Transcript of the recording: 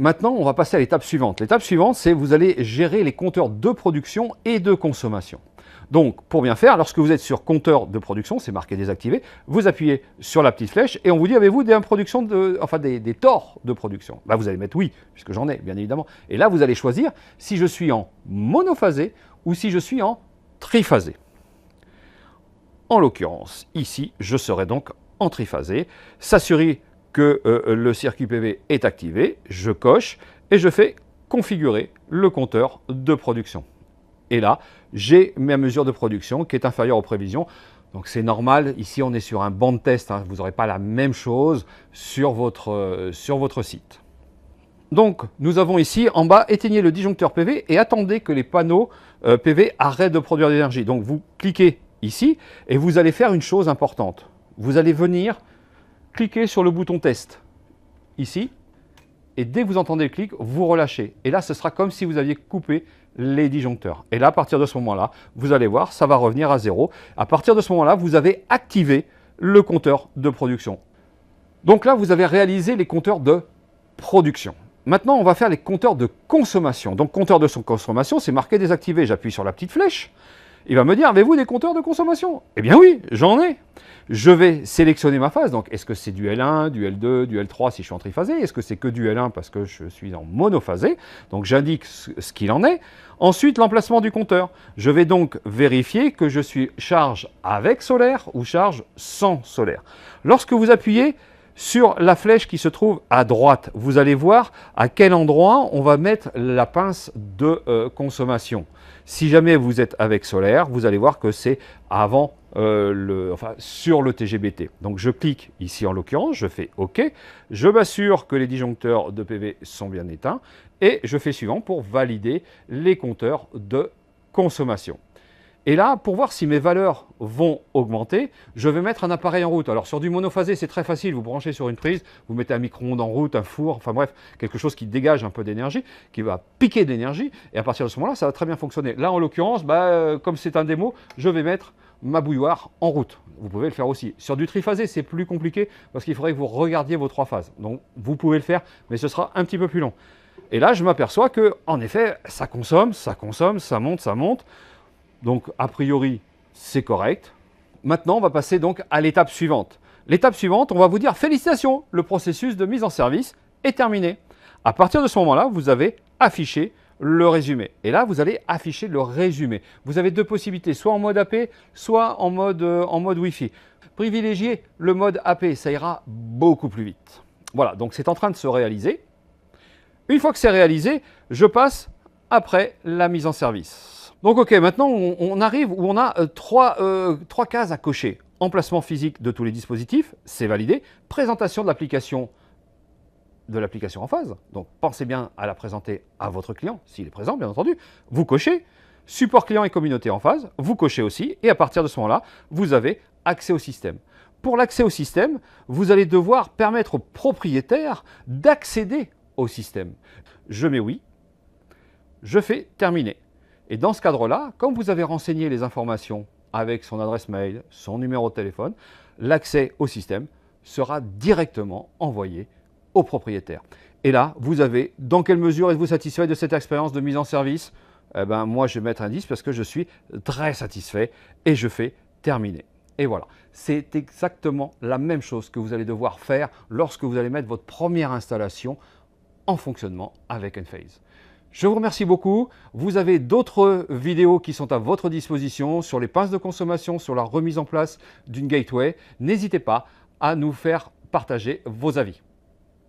Maintenant, on va passer à l'étape suivante. L'étape suivante, c'est vous allez gérer les compteurs de production et de consommation. Donc, pour bien faire, lorsque vous êtes sur compteur de production, c'est marqué désactivé, vous appuyez sur la petite flèche et on vous dit, avez-vous des torts de production? Vous allez mettre oui, puisque j'en ai, bien évidemment. Et là, vous allez choisir si je suis en monophasé ou si je suis en triphasé. En l'occurrence, ici, je serai donc en triphasé. S'assurer que le circuit PV est activé, je coche et je fais configurer le compteur de production. Et là, j'ai ma mesure de production qui est inférieure aux prévisions. Donc c'est normal, ici on est sur un banc de test, hein. Vous n'aurez pas la même chose sur votre site. Donc nous avons ici en bas, éteignez le disjoncteur PV et attendez que les panneaux PV arrêtent de produire de l'énergie. Donc vous cliquez ici et vous allez faire une chose importante. Vous allez venir cliquer sur le bouton test, ici, et dès que vous entendez le clic, vous relâchez. Et là, ce sera comme si vous aviez coupé les disjoncteurs. Et là, à partir de ce moment-là, vous allez voir, ça va revenir à 0. À partir de ce moment-là, vous avez activé le compteur de production. Donc là, vous avez réalisé les compteurs de production. Maintenant, on va faire les compteurs de consommation. Donc, compteur de consommation, c'est marqué désactivé. J'appuie sur la petite flèche. Il va me dire, avez-vous des compteurs de consommation? Eh bien oui, j'en ai. Je vais sélectionner ma phase. Donc, est-ce que c'est du L1, du L2, du L3 si je suis en triphasé? Est-ce que c'est que du L1 parce que je suis en monophasé? Donc, j'indique ce qu'il en est. Ensuite, l'emplacement du compteur. Je vais donc vérifier que je suis charge avec solaire ou charge sans solaire. Lorsque vous appuyez sur la flèche qui se trouve à droite, vous allez voir à quel endroit on va mettre la pince de consommation. Si jamais vous êtes avec solaire, vous allez voir que c'est avant sur le TGBT. Donc je clique ici en l'occurrence, je fais OK, je m'assure que les disjoncteurs de PV sont bien éteints et je fais suivant pour valider les compteurs de consommation. Et là, pour voir si mes valeurs vont augmenter, je vais mettre un appareil en route. Alors sur du monophasé, c'est très facile, vous branchez sur une prise, vous mettez un micro-ondes en route, un four, enfin bref, quelque chose qui dégage un peu d'énergie, qui va piquer de l'énergie, et à partir de ce moment-là, ça va très bien fonctionner. Là, en l'occurrence, comme c'est un démo, je vais mettre ma bouilloire en route. Vous pouvez le faire aussi. Sur du triphasé, c'est plus compliqué, parce qu'il faudrait que vous regardiez vos 3 phases. Donc vous pouvez le faire, mais ce sera un petit peu plus long. Et là, je m'aperçois que, en effet, ça consomme, ça monte, ça monte. Donc, a priori, c'est correct. Maintenant, on va passer donc à l'étape suivante. L'étape suivante, on va vous dire « Félicitations, le processus de mise en service est terminé ». À partir de ce moment-là, vous avez affiché le résumé. Et là, vous allez afficher le résumé. Vous avez 2 possibilités, soit en mode AP, soit en mode Wi-Fi. Privilégiez le mode AP, ça ira beaucoup plus vite. Voilà, donc c'est en train de se réaliser. Une fois que c'est réalisé, je passe après la mise en service. Donc ok, maintenant on arrive où on a 3 cases à cocher. Emplacement physique de tous les dispositifs, c'est validé. Présentation de l'application en phase. Donc pensez bien à la présenter à votre client, s'il est présent bien entendu. Vous cochez. Support client et communauté en phase, vous cochez aussi. Et à partir de ce moment-là, vous avez accès au système. Pour l'accès au système, vous allez devoir permettre au propriétaire d'accéder au système. Je mets oui, je fais terminer. Et dans ce cadre-là, comme vous avez renseigné les informations avec son adresse mail, son numéro de téléphone, l'accès au système sera directement envoyé au propriétaire. Et là, vous avez, dans quelle mesure êtes-vous satisfait de cette expérience de mise en service? Moi, je vais mettre un 10 parce que je suis très satisfait et je fais terminer. Et voilà, c'est exactement la même chose que vous allez devoir faire lorsque vous allez mettre votre première installation en fonctionnement avec Enphase. Je vous remercie beaucoup. Vous avez d'autres vidéos qui sont à votre disposition sur les pinces de consommation, sur la remise en place d'une gateway. N'hésitez pas à nous faire partager vos avis.